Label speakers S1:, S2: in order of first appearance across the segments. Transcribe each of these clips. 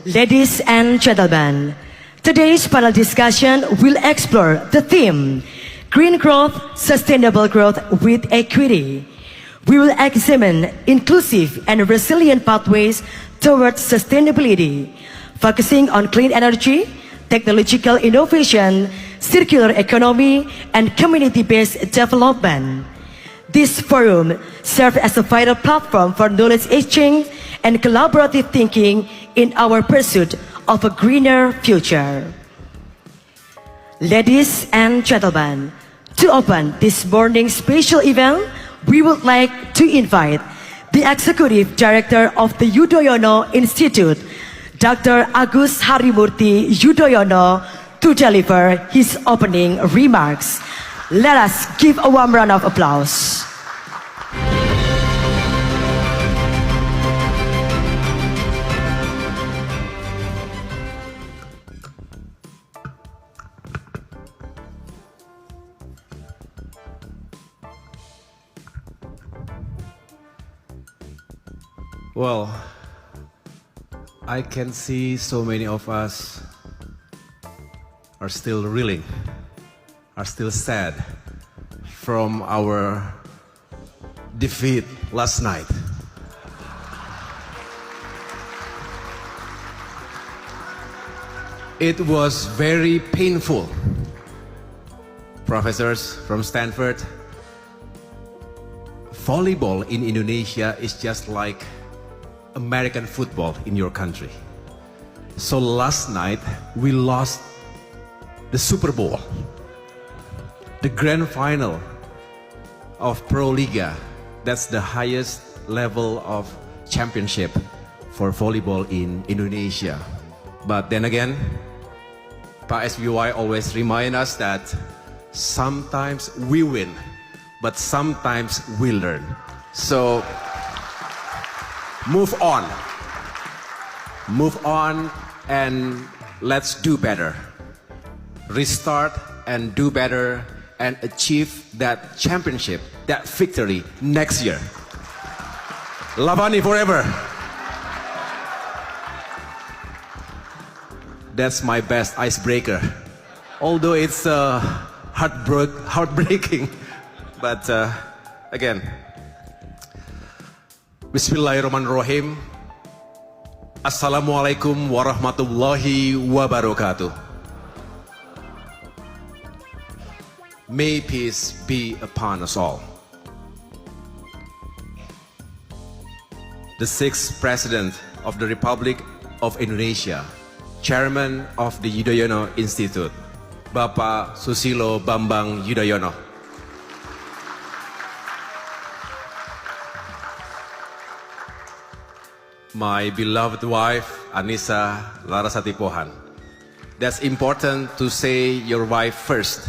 S1: Ladies and gentlemen, today's panel discussion will explore the theme, Green Growth, Sustainable Growth with Equity. We will examine inclusive and resilient pathways towards sustainability, focusing on clean energy, technological innovation, circular economy, and community-based development. This forum serves as a vital platform for knowledge exchange and collaborative thinking in our pursuit of a greener future. Ladies and gentlemen, to open this morning's special event, we would like to invite the Executive Director of the Yudhoyono Institute, Dr. Agus Harimurti Yudhoyono, to deliver his opening remarks. Let us give a warm round of applause.
S2: Well, I can see so many of us are still reeling, are still sad from our defeat last night. It was very painful. Professors from Stanford, volleyball in Indonesia is just like American football in your country. So last night we lost the Super Bowl, the grand final of Pro Liga. That's the highest level of championship for volleyball in Indonesia. But then again, Pak SBY always remind us that sometimes we win, but sometimes we learn. So move on and let's do better. Restart and do better and achieve that championship, that victory next year. Lavani forever. That's my best icebreaker. Although it's heartbreaking, but again, Bismillahirrahmanirrahim. Assalamualaikum warahmatullahi wabarakatuh. May peace be upon us all. The sixth President of the Republic of Indonesia, Chairman of the Yudhoyono Institute, Bapak Susilo Bambang Yudhoyono. My beloved wife, Anissa Larasati Pohan. That's important to say your wife first.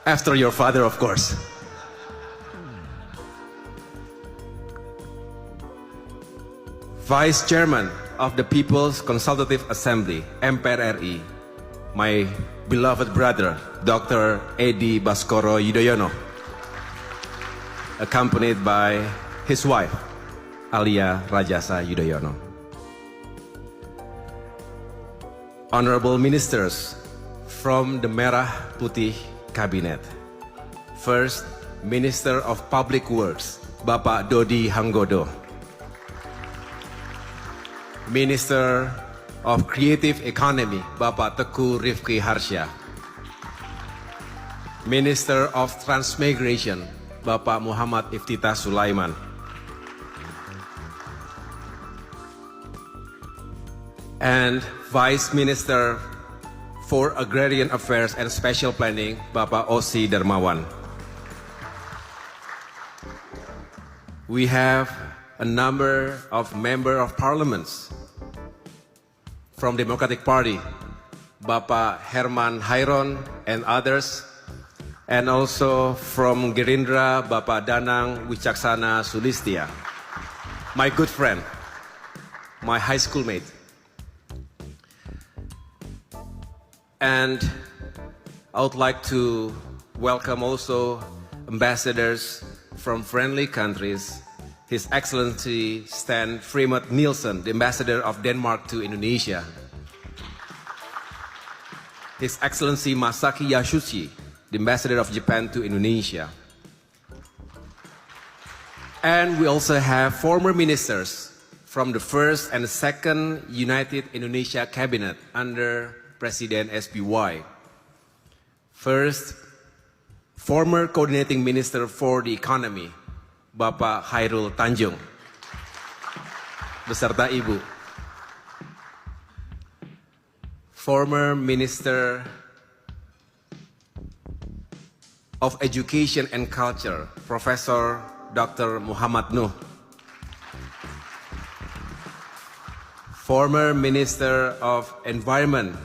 S2: After your father, of course. Vice Chairman of the People's Consultative Assembly, MPR RI, my beloved brother, Dr. Edi Baskoro Yudhoyono, accompanied by his wife, Alia Rajasa Yudhoyono. Honorable Ministers from the Merah Putih Cabinet. First, Minister of Public Works, Bapak Dodi Hanggodo. Minister of Creative Economy, Bapak Teguh Rifki Harsha. Minister of Transmigration, Bapak Muhammad Iftitah Sulaiman. And Vice Minister for Agrarian Affairs and Special Planning, Bapak Osi Darmawan. We have a number of Member of Parliaments from Democratic Party, Bapak Herman Hairon and others, and also from Gerindra, Bapak Danang Wicaksana Sulistya, my good friend, my high school mate. And I would like to welcome also ambassadors from friendly countries His Excellency Stan Fremont Nielsen, the Ambassador of Denmark to Indonesia. His Excellency Masaki Yasushi, the Ambassador of Japan to Indonesia. And we also have former ministers from the first and the second United Indonesia Cabinet under President SBY. First, former Coordinating Minister for the Economy, Bapak Khairul Tanjung, beserta Ibu. Former Minister of Education and Culture, Professor Dr. Muhammad Nuh. Former Minister of Environment,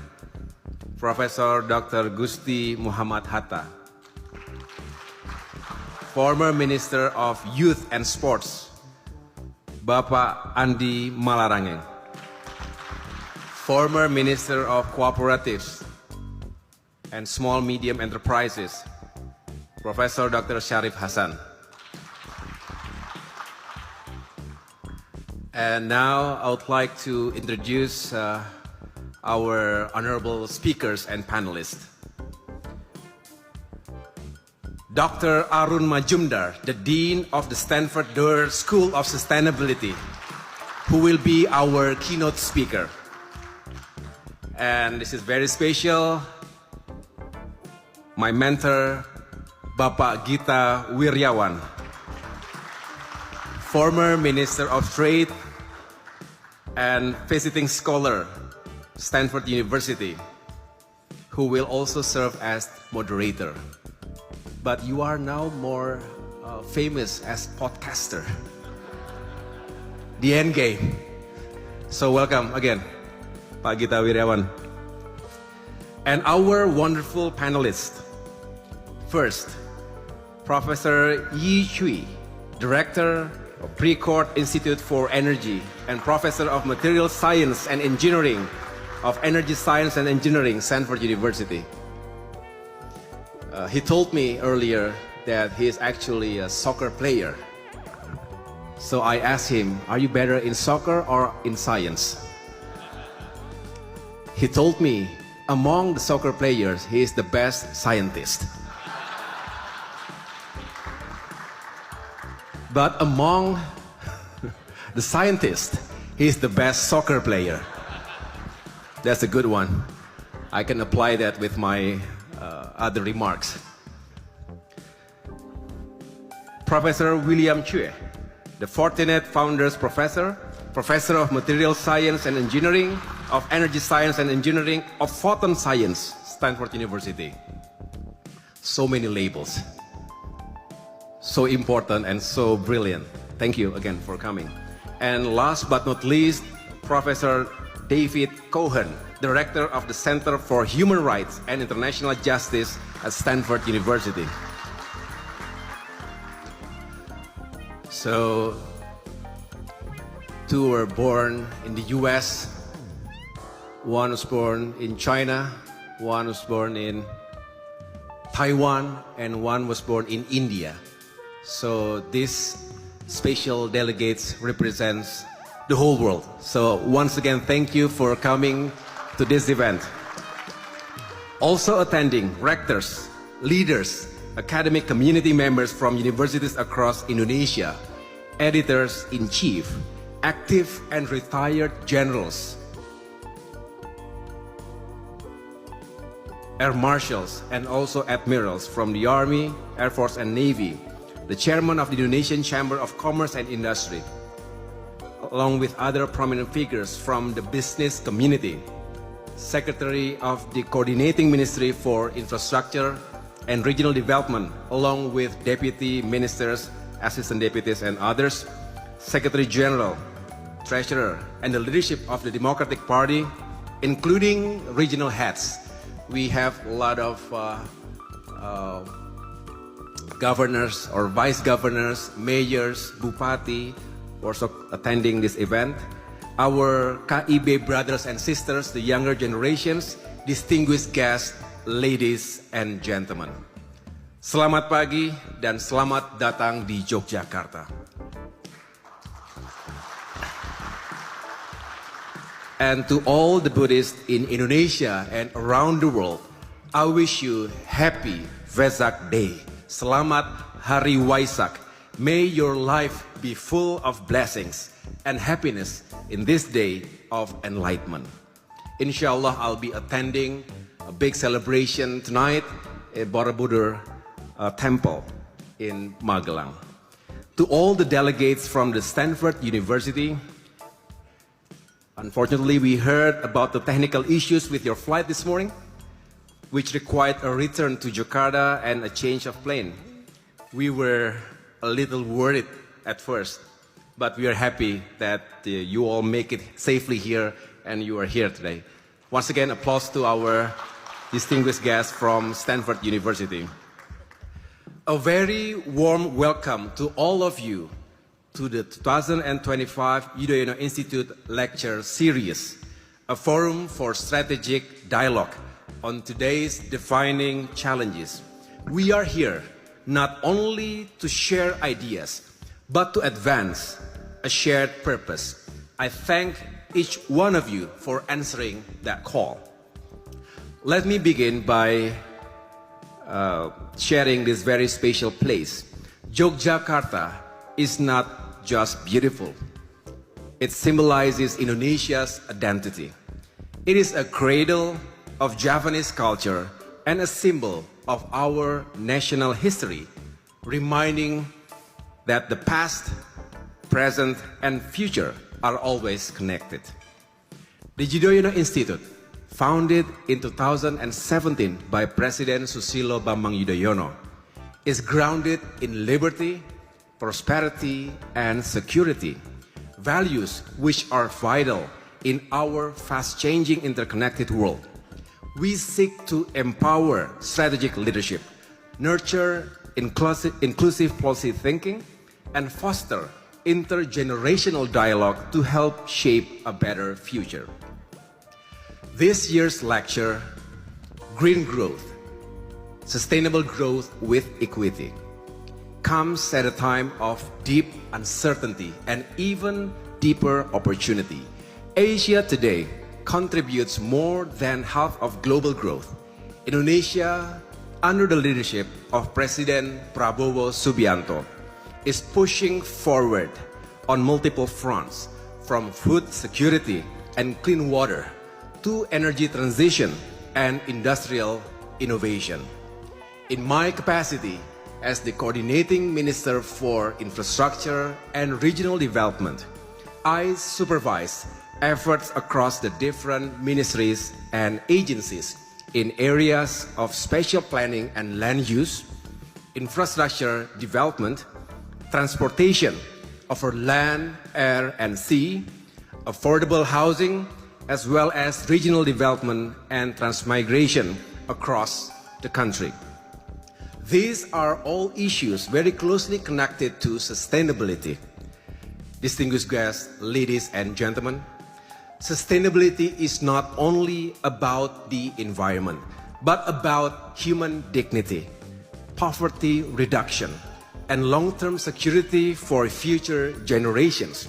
S2: Professor Dr. Gusti Muhammad Hatta. Former Minister of Youth and Sports, Bapak Andi Malarangeng. Former Minister of Cooperatives and Small Medium Enterprises, Professor Dr. Sharif Hasan. And now I would like to introduce our honorable speakers and panelists. Dr. Arun Majumdar, the Dean of the Stanford Doerr School of Sustainability, who will be our keynote speaker. And this is very special. My mentor, Bapak Gita Wirjawan, former Minister of Trade and visiting scholar, Stanford University, who will also serve as moderator. But you are now more famous as podcaster. The end game. So welcome again, Pak Gita Wirjawan. And our wonderful panelists. First, Professor Yi Chui, Director of Precourt Institute for Energy and Professor of Material Science and Engineering of Energy Science and Engineering, Stanford University. He told me earlier that he is actually a soccer player. So I asked him, are you better in soccer or in science? He told me, among the soccer players, he is the best scientist. But among the scientists, he is the best soccer player. That's a good one. I can apply that with my other remarks. Professor William Chue, the Fortinet Founders Professor, Professor of Material Science and Engineering, of Energy Science and Engineering, of Photon Science, Stanford University. So many labels. So important and so brilliant. Thank you again for coming. And last but not least, Professor David Cohen, Director of the Center for Human Rights and International Justice at Stanford University. So, two were born in the US, one was born in China, one was born in Taiwan, and one was born in India. So these special delegates represents the whole world. So once again, thank you for coming to this event. Also attending, rectors, leaders, academic community members from universities across Indonesia, editors-in-chief, active and retired generals, air marshals, and also admirals from the Army, Air Force, and Navy, the chairman of the Indonesian Chamber of Commerce and Industry, along with other prominent figures from the business community, Secretary of the Coordinating Ministry for Infrastructure and Regional Development, along with Deputy Ministers, Assistant Deputies, and others, Secretary General, Treasurer, and the leadership of the Democratic Party, including regional heads. We have a lot of governors or vice governors, mayors, bupati, also attending this event. Our KIB brothers and sisters, the younger generations, distinguished guests, ladies and gentlemen. Selamat pagi dan selamat datang di Yogyakarta. And to all the Buddhists in Indonesia and around the world, I wish you happy Vesak Day. Selamat Hari Waisak. May your life be full of blessings and happiness in this day of enlightenment. Inshallah, I'll be attending a big celebration tonight at Borobudur Temple in Magelang. To all the delegates from the Stanford University, unfortunately, we heard about the technical issues with your flight this morning, which required a return to Jakarta and a change of plane. We were a little worried at first, but we are happy that you all make it safely here and you are here today. Once again, applause to our distinguished guests from Stanford University. A very warm welcome to all of you to the 2025 Yudhoyono Institute Lecture Series, a forum for strategic dialogue on today's defining challenges. We are here not only to share ideas, but to advance a shared purpose. I thank each one of you for answering that call. Let me begin by sharing this very special place. Yogyakarta is not just beautiful. It symbolizes Indonesia's identity. It is a cradle of Javanese culture and a symbol of our national history, reminding that the past, present, and future are always connected. The Yudhoyono Institute, founded in 2017 by President Susilo Bambang Yudhoyono, is grounded in liberty, prosperity, and security, values which are vital in our fast-changing interconnected world. We seek to empower strategic leadership, nurture inclusive policy thinking, and foster intergenerational dialogue to help shape a better future. This year's lecture, Green Growth, Sustainable Growth with Equity, comes at a time of deep uncertainty and even deeper opportunity. Asia today contributes more than half of global growth. Indonesia, under the leadership of President Prabowo Subianto, is pushing forward on multiple fronts, from food security and clean water to energy transition and industrial innovation. In my capacity as the Coordinating Minister for Infrastructure and Regional Development, I supervise efforts across the different ministries and agencies in areas of spatial planning and land use, infrastructure development, transportation over land, air, and sea, affordable housing, as well as regional development and transmigration across the country. These are all issues very closely connected to sustainability. Distinguished guests, ladies and gentlemen, sustainability is not only about the environment, but about human dignity, poverty reduction, and long-term security for future generations.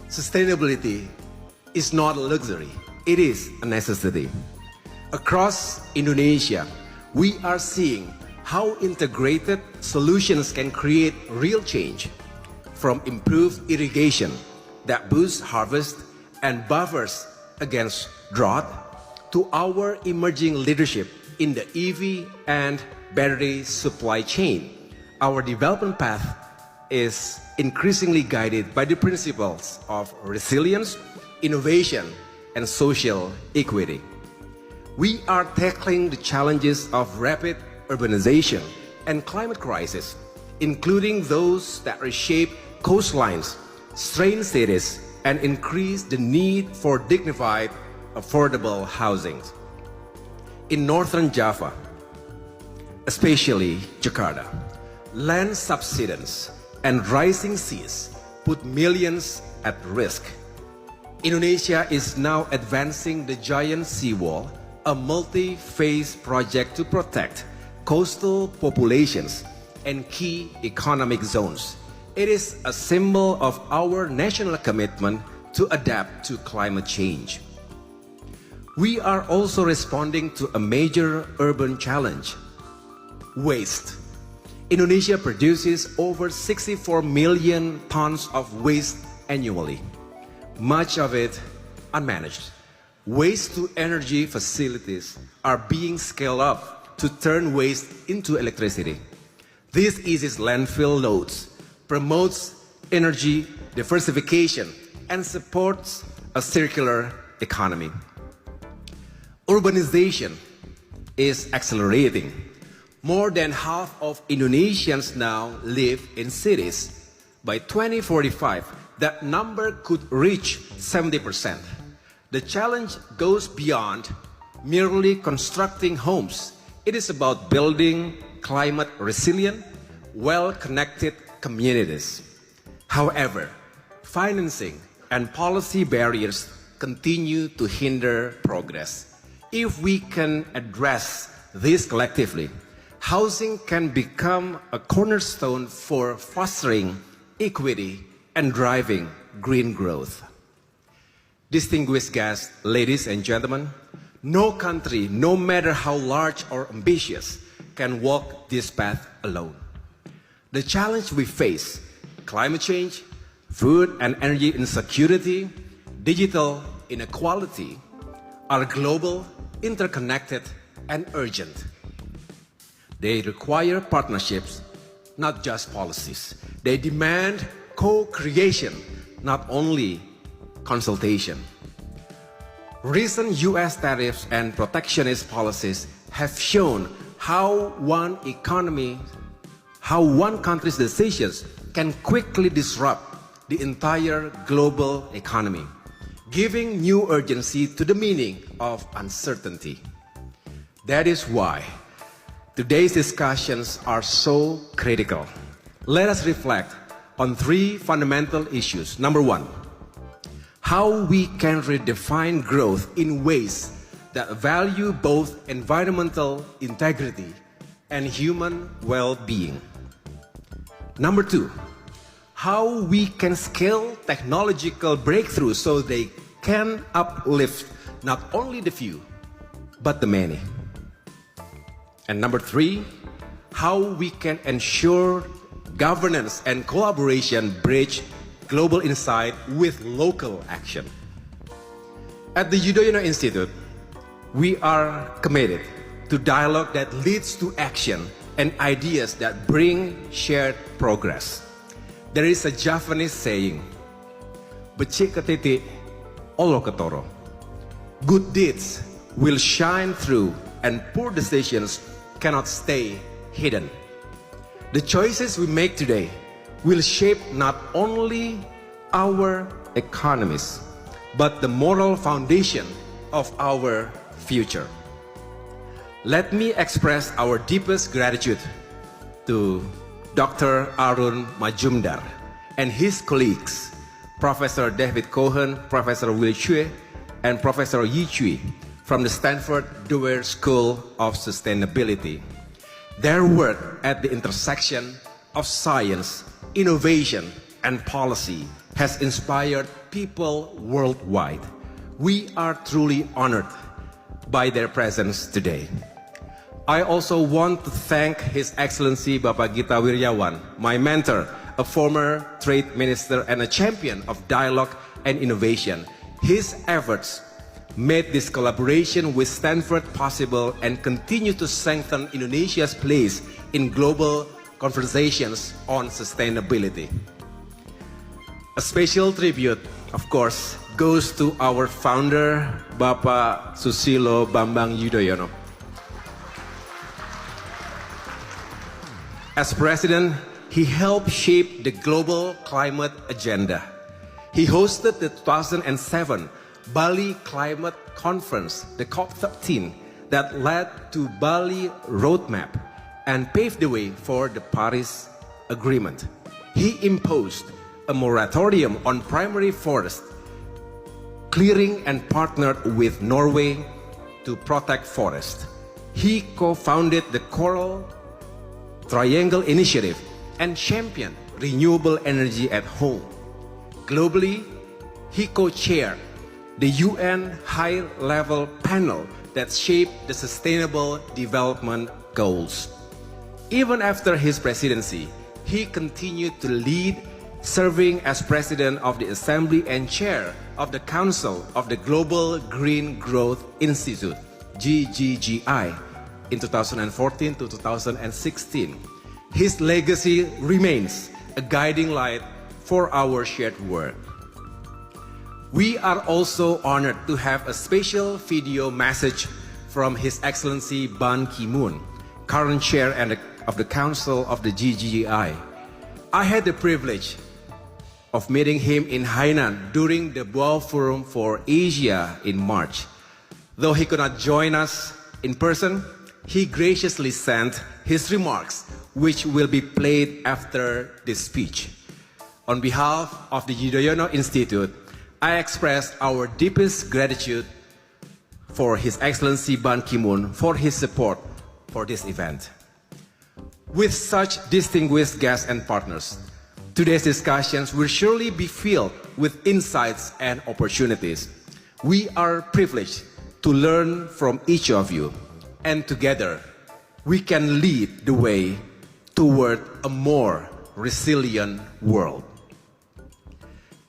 S2: Sustainability is not a luxury, it is a necessity. Across Indonesia, we are seeing how integrated solutions can create real change, from improved irrigation that boosts harvest and buffers against drought, to our emerging leadership in the EV and battery supply chain. Our development path is increasingly guided by the principles of resilience, innovation, and social equity. We are tackling the challenges of rapid urbanization and climate crisis, including those that reshape coastlines, strain cities, and increase the need for dignified, affordable housing. In northern Java, especially Jakarta, land subsidence and rising seas put millions at risk. Indonesia is now advancing the giant seawall, a multi-phase project to protect coastal populations and key economic zones. It is a symbol of our national commitment to adapt to climate change. We are also responding to a major urban challenge: waste. Indonesia produces over 64 million tons of waste annually, much of it unmanaged. Waste to energy facilities are being scaled up to turn waste into electricity. This eases landfill loads, promotes energy diversification, and supports a circular economy. Urbanization is accelerating. More than half of Indonesians now live in cities. By 2045, that number could reach 70%. The challenge goes beyond merely constructing homes. It is about building climate resilient, well-connected communities. However, financing and policy barriers continue to hinder progress. If we can address this collectively, housing can become a cornerstone for fostering equity and driving green growth. Distinguished guests, ladies and gentlemen, no country, no matter how large or ambitious, can walk this path alone. The challenge we face, climate change, food and energy insecurity, digital inequality, are global, interconnected, and urgent. They require partnerships, not just policies. They demand co-creation, not only consultation. Recent US tariffs and protectionist policies have shown how one country's decisions can quickly disrupt the entire global economy, giving new urgency to the meaning of uncertainty. That is why today's discussions are so critical. Let us reflect on three fundamental issues. Number one, how we can redefine growth in ways that value both environmental integrity and human well-being. Number two, how we can scale technological breakthroughs so they can uplift not only the few, but the many. And number three, how we can ensure governance and collaboration bridge global insight with local action. At the Yudhoyono Institute, we are committed to dialogue that leads to action and ideas that bring shared progress. There is a Javanese saying, "Becik ketitik, olo ketoro." Good deeds will shine through and poor decisions cannot stay hidden. The choices we make today will shape not only our economies, but the moral foundation of our future. Let me express our deepest gratitude to Dr. Arun Majumdar and his colleagues, Professor David Cohen, Professor Will Chue, and Professor Yi Chui from the Stanford Dewar School of Sustainability. Their work at the intersection of science, innovation, and policy has inspired people worldwide. We are truly honored by their presence today. I also want to thank His Excellency Bapak Gita Wirjawan, my mentor, a former trade minister and a champion of dialogue and innovation. His efforts made this collaboration with Stanford possible and continue to strengthen Indonesia's place in global conversations on sustainability. A special tribute, of course, goes to our founder, Bapak Susilo Bambang Yudhoyono. As president, he helped shape the global climate agenda. He hosted the 2007 Bali Climate Conference, the COP13, that led to Bali Roadmap and paved the way for the Paris Agreement. He imposed a moratorium on primary forest clearing and partnered with Norway to protect forest. He co-founded the Coral Triangle Initiative and championed renewable energy at home. Globally, he co-chaired the UN high-level panel that shaped the Sustainable Development Goals. Even after his presidency, he continued to lead, serving as president of the Assembly and chair of the Council of the Global Green Growth Institute, GGGI, in 2014 to 2016. His legacy remains a guiding light for our shared work. We are also honored to have a special video message from His Excellency Ban Ki-moon, current chair of the Council of the GGGI. I had the privilege of meeting him in Hainan during the Boao Forum for Asia in March. Though he could not join us in person, he graciously sent his remarks, which will be played after this speech. On behalf of the Yudhoyono Institute, I express our deepest gratitude for His Excellency Ban Ki-moon for his support for this event. With such distinguished guests and partners, today's discussions will surely be filled with insights and opportunities. We are privileged to learn from each of you, and together we can lead the way toward a more resilient world.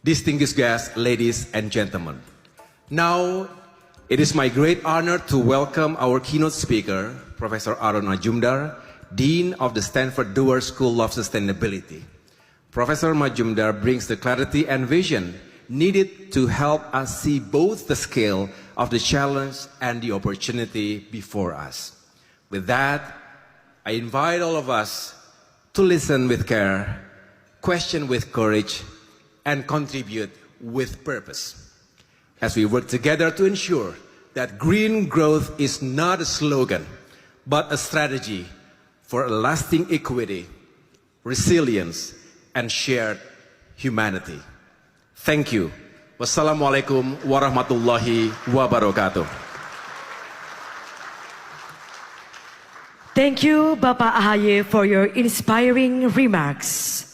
S2: Distinguished guests, ladies and gentlemen, now it is my great honor to welcome our keynote speaker, Professor Aaron Majumdar, Dean of the Stanford Doerr School of Sustainability. Professor Majumdar brings the clarity and vision needed to help us see both the scale of the challenge and the opportunity before us. With that, I invite all of us to listen with care, question with courage, and contribute with purpose, as we work together to ensure that green growth is not a slogan, but a strategy for a lasting equity, resilience, and shared humanity. Thank you. Wassalamualaikum warahmatullahi wabarakatuh.
S1: Thank you, Bapak Ahaye, for your inspiring remarks.